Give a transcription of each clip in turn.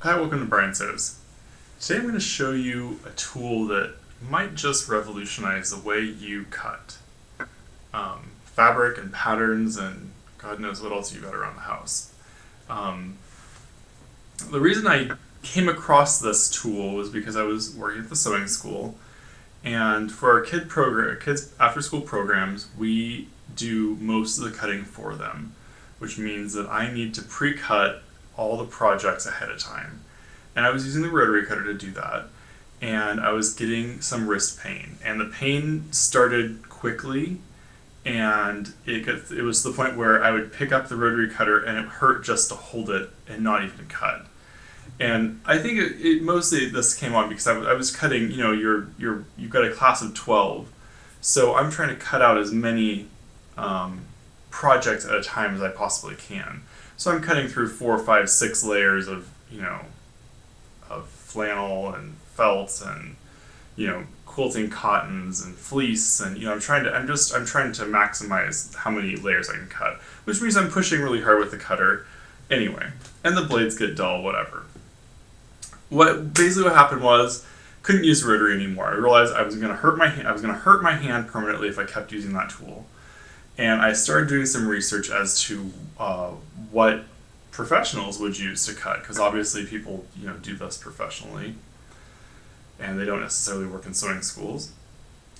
Hi, welcome to Brian So's. Today I'm going to show you a tool that might just revolutionize the way you cut fabric and patterns and God knows what else you got around the house. Um, the reason I came across this tool was because I was working at the sewing school, and for our kids after school programs, we do most of the cutting for them, which means that I need to pre-cut all the projects ahead of time. And I was using the rotary cutter to do that, and I was getting some wrist pain. And the pain started quickly, and it was to the point where I would pick up the rotary cutter and it hurt just to hold it and not even cut. And I think it mostly this came on because I was cutting. You've got a class of 12, so I'm trying to cut out as many projects at a time as I possibly can. So I'm cutting through 4, 5, 6 layers of of flannel and felt and quilting cottons and fleece, and I'm trying to maximize how many layers I can cut, which means I'm pushing really hard with the cutter anyway, and the blades get dull, whatever. What happened was couldn't use rotary anymore. I realized I was going to hurt my hand. I was going to hurt my hand permanently if I kept using that tool. And I started doing some research as to what professionals would use to cut, because obviously people do this professionally, and they don't necessarily work in sewing schools.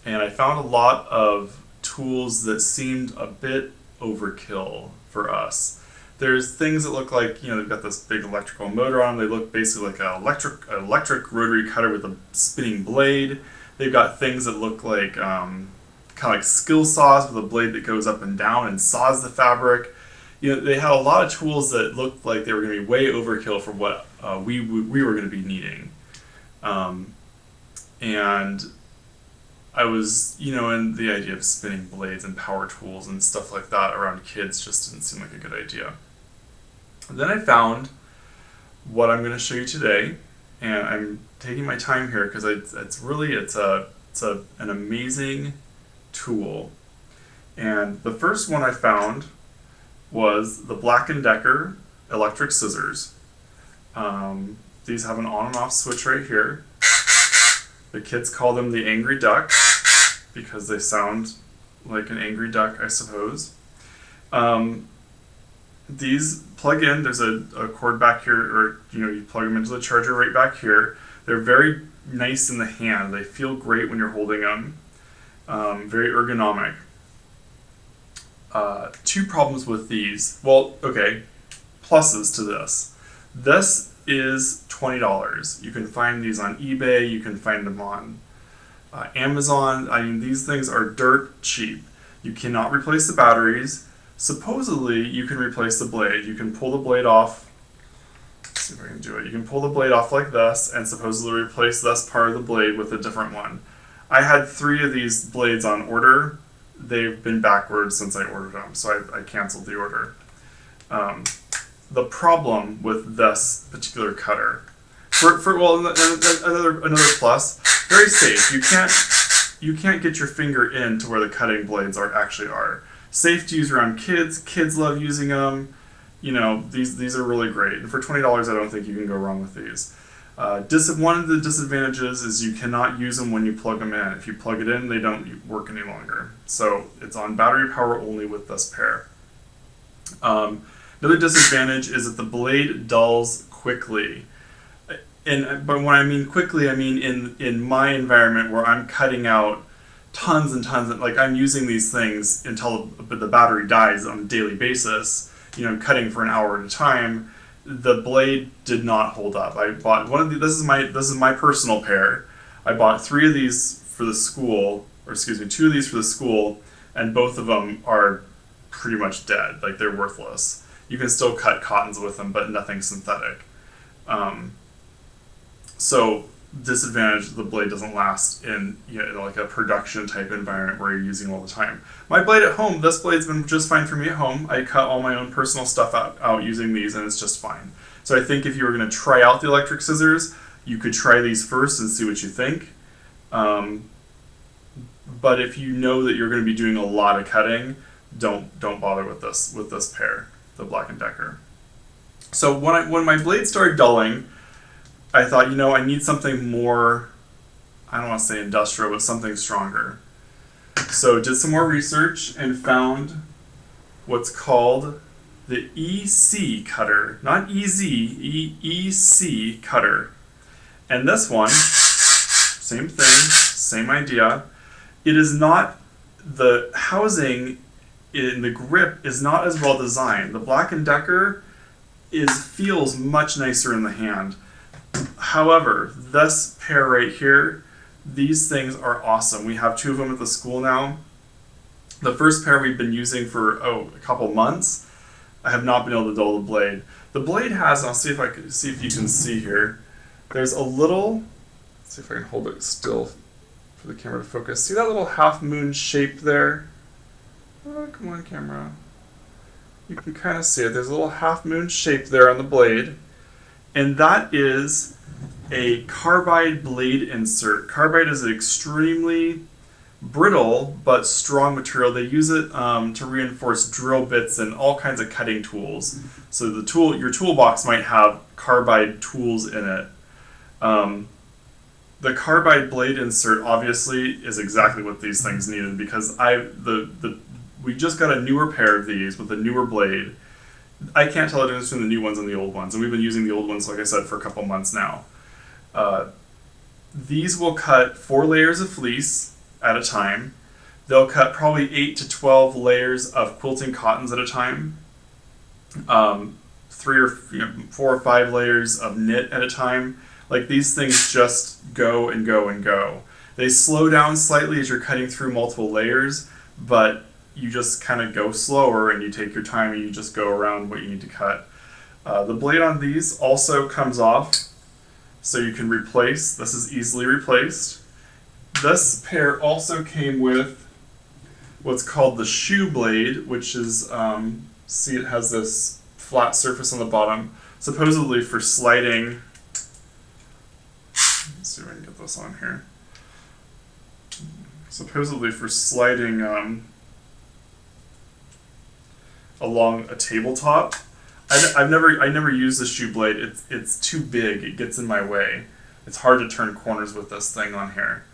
And I found a lot of tools that seemed a bit overkill for us. There's things that look like they've got this big electrical motor on them. They look basically like an electric rotary cutter with a spinning blade. They've got things that look like kind of like skill saws with a blade that goes up and down and saws the fabric. They had a lot of tools that looked like they were going to be way overkill for what we were going to be needing. And I was, and the idea of spinning blades and power tools and stuff like that around kids just didn't seem like a good idea. Then I found what I'm going to show you today, and I'm taking my time here because it's an amazing tool. And the first one I found was the Black & Decker electric scissors. These have an on and off switch right here. The kids call them the Angry Duck because they sound like an angry duck, I suppose. These plug in. There's a cord back here, or you plug them into the charger right back here. They're very nice in the hand. They feel great when you're holding them. Very ergonomic. Two problems with these. Well, okay, pluses to this. This is $20. You can find these on eBay. You can find them on Amazon. I mean, these things are dirt cheap. You cannot replace the batteries. Supposedly, you can replace the blade. You can pull the blade off. Let's see if I can do it. You can pull the blade off like this and supposedly replace this part of the blade with a different one. I had 3 of these blades on order. They've been backwards since I ordered them, so I canceled the order. The problem with this particular cutter, another plus, very safe. You can't get your finger into where the cutting blades actually are. Safe to use around kids. Kids love using them. These are really great. And for $20, I don't think you can go wrong with these. One of the disadvantages is you cannot use them when you plug them in. If you plug it in, they don't work any longer. So it's on battery power only with this pair. Another disadvantage is that the blade dulls quickly. But when I mean quickly, I mean in my environment where I'm cutting out tons and tons, like I'm using these things until the battery dies on a daily basis, cutting for an hour at a time. The blade did not hold up. I bought one of this is my personal pair. I bought 3 of these for the school, 2 of these for the school, and both of them are pretty much dead. Like, they're worthless. You can still cut cottons with them, but nothing synthetic. So disadvantage, the blade doesn't last in like a production type environment where you're using all the time. My blade at home, this blade's been just fine for me at home. I cut all my own personal stuff out using these, and it's just fine. So I think if you were going to try out the electric scissors, you could try these first and see what you think. But if you know that you're going to be doing a lot of cutting, don't bother with this pair, the Black & Decker. So when my blade started dulling, I thought, I need something more, I don't want to say industrial, but something stronger. So did some more research and found what's called the EC cutter, not EZ, EC cutter. And this one, same thing, same idea. It is not, the housing in the grip is not as well designed. The Black & Decker feels much nicer in the hand. However, this pair right here, these things are awesome. We have two of them at the school now. The first pair we've been using for a couple months. I have not been able to dull the blade. The blade has, I'll see if you can see here. There's a little, let's see if I can hold it still for the camera to focus. See that little half moon shape there? Oh, come on, camera. You can kind of see it. There's a little half moon shape there on the blade. And that is a carbide blade insert. Carbide is an extremely brittle but strong material. They use it to reinforce drill bits and all kinds of cutting tools. So your toolbox might have carbide tools in it. The carbide blade insert obviously is exactly what these things needed, because we just got a newer pair of these with a newer blade. I can't tell the difference between the new ones and the old ones, and we've been using the old ones, like I said, for a couple months now. These will cut 4 layers of fleece at a time. They'll cut probably 8 to 12 layers of quilting cottons at a time. 4 or 5 layers of knit at a time. Like, these things just go and go and go. They slow down slightly as you're cutting through multiple layers, but you just kind of go slower and you take your time and you just go around what you need to cut. The blade on these also comes off, so you can replace. This is easily replaced. This pair also came with what's called the shoe blade, which is, see, it has this flat surface on the bottom, supposedly for sliding. Let's see if I can get this on here. Supposedly for sliding along a tabletop. I never used the shoe blade. It's too big. It gets in my way. It's hard to turn corners with this thing on here.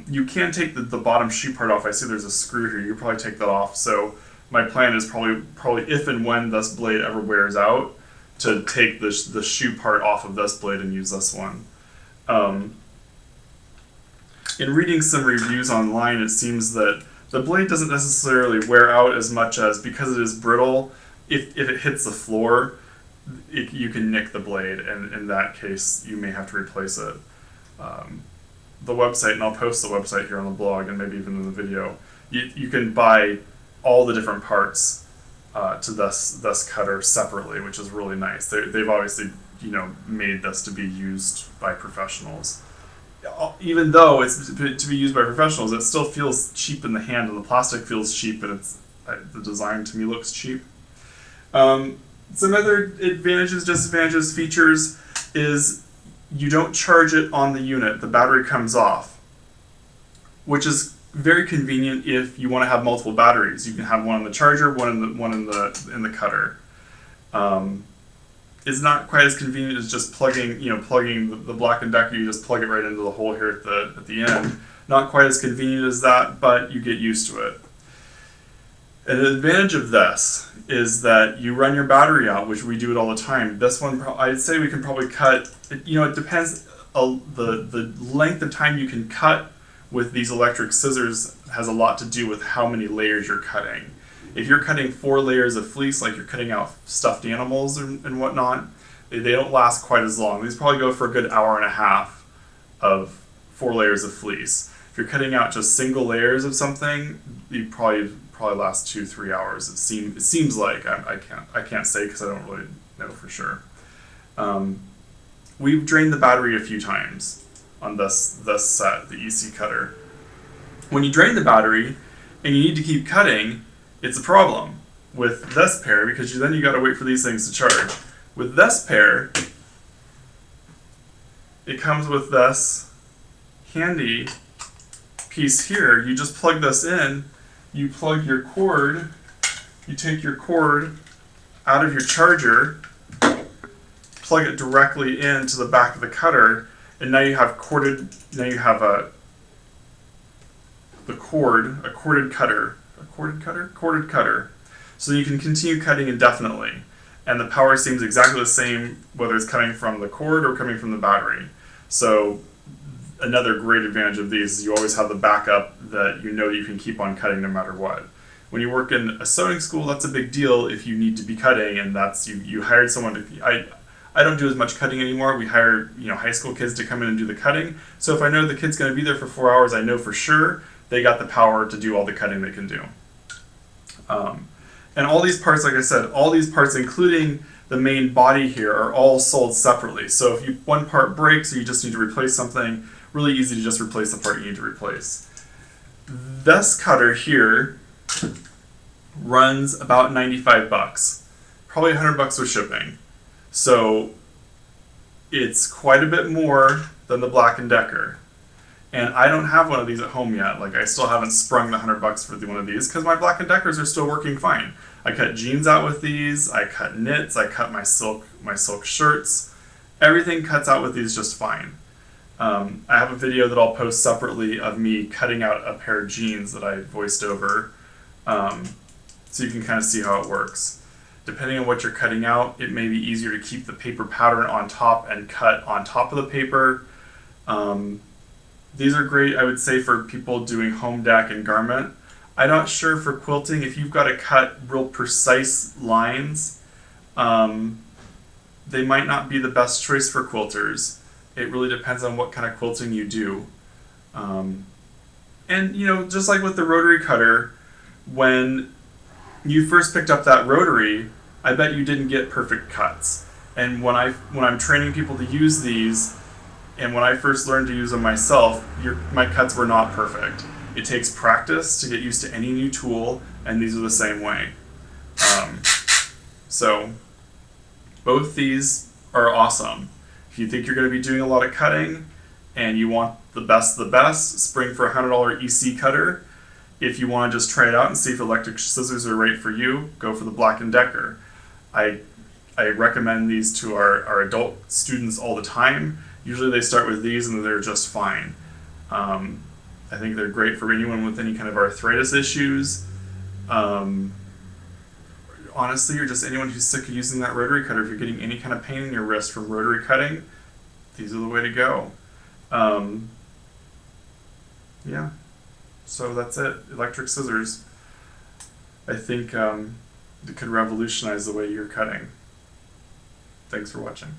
You can take the bottom shoe part off. I see there's a screw here. You can probably take that off. So my plan is probably if and when this blade ever wears out, to take the shoe part off of this blade and use this one. In reading some reviews online, it seems that the blade doesn't necessarily wear out as much as, because it is brittle, if it hits the floor, you can nick the blade, and in that case, you may have to replace it. The website, and I'll post the website here on the blog and maybe even in the video, you can buy all the different parts to this cutter separately, which is really nice. They've obviously made this to be used by professionals. Even though it's to be used by professionals, it still feels cheap in the hand, and the plastic feels cheap, and the design to me looks cheap. Some other advantages, disadvantages, features is you don't charge it on the unit. The battery comes off, which is very convenient if you want to have multiple batteries. You can have one in the charger, one in the cutter. It's not quite as convenient as just plugging the Black & Decker. You just plug it right into the hole here at the end. Not quite as convenient as that, but you get used to it. An advantage of this is that you run your battery out, which we do it all the time. This one, I'd say we can probably cut. It depends. The length of time you can cut with these electric scissors has a lot to do with how many layers you're cutting. If you're cutting 4 layers of fleece, like you're cutting out stuffed animals and whatnot, they don't last quite as long. These probably go for a good hour and a half of 4 layers of fleece. If you're cutting out just single layers of something, you probably last 2-3 hours. It seems like. I can't say because I don't really know for sure. We've drained the battery a few times on this set, the EC cutter. When you drain the battery and you need to keep cutting, it's a problem with this pair, because then you got to wait for these things to charge. With this pair, it comes with this handy piece here. You just plug this in, you plug your cord, you take your cord out of your charger, plug it directly into the back of the cutter, and now you have a corded cutter. So you can continue cutting indefinitely. And the power seems exactly the same whether it's coming from the cord or coming from the battery. So another great advantage of these is you always have the backup that you can keep on cutting no matter what. When you work in a sewing school, that's a big deal if you need to be cutting, and that's you hired someone to. I don't do as much cutting anymore. We hire high school kids to come in and do the cutting. So if I know the kid's going to be there for 4 hours, I know for sure they got the power to do all the cutting they can do. And all these parts, like I said, all these parts, including the main body here, are all sold separately. So if one part breaks or you just need to replace something, really easy to just replace the part you need to replace. This cutter here runs about $95, probably $100 with shipping. So it's quite a bit more than the Black & Decker. And I don't have one of these at home yet. Like, I still haven't sprung the $100 for one of these because my Black & Deckers are still working fine. I cut jeans out with these, I cut knits, I cut my silk shirts. Everything cuts out with these just fine. I have a video that I'll post separately of me cutting out a pair of jeans that I voiced over, so you can kind of see how it works. Depending on what you're cutting out, it may be easier to keep the paper pattern on top and cut on top of the paper. These are great, I would say, for people doing home deck and garment. I'm not sure for quilting, if you've got to cut real precise lines, they might not be the best choice for quilters. It really depends on what kind of quilting you do. And just like with the rotary cutter, when you first picked up that rotary, I bet you didn't get perfect cuts. And when I'm training people to use these, and when I first learned to use them myself, my cuts were not perfect. It takes practice to get used to any new tool, and these are the same way. So both these are awesome. If you think you're going to be doing a lot of cutting and you want the best of the best, spring for a $100 EC cutter. If you want to just try it out and see if electric scissors are right for you, go for the Black & Decker. I recommend these to our adult students all the time. Usually they start with these and they're just fine. I think they're great for anyone with any kind of arthritis issues. Honestly, or just anyone who's sick of using that rotary cutter. If you're getting any kind of pain in your wrist from rotary cutting, these are the way to go. Yeah, so that's it. Electric scissors. I think it could revolutionize the way you're cutting. Thanks for watching.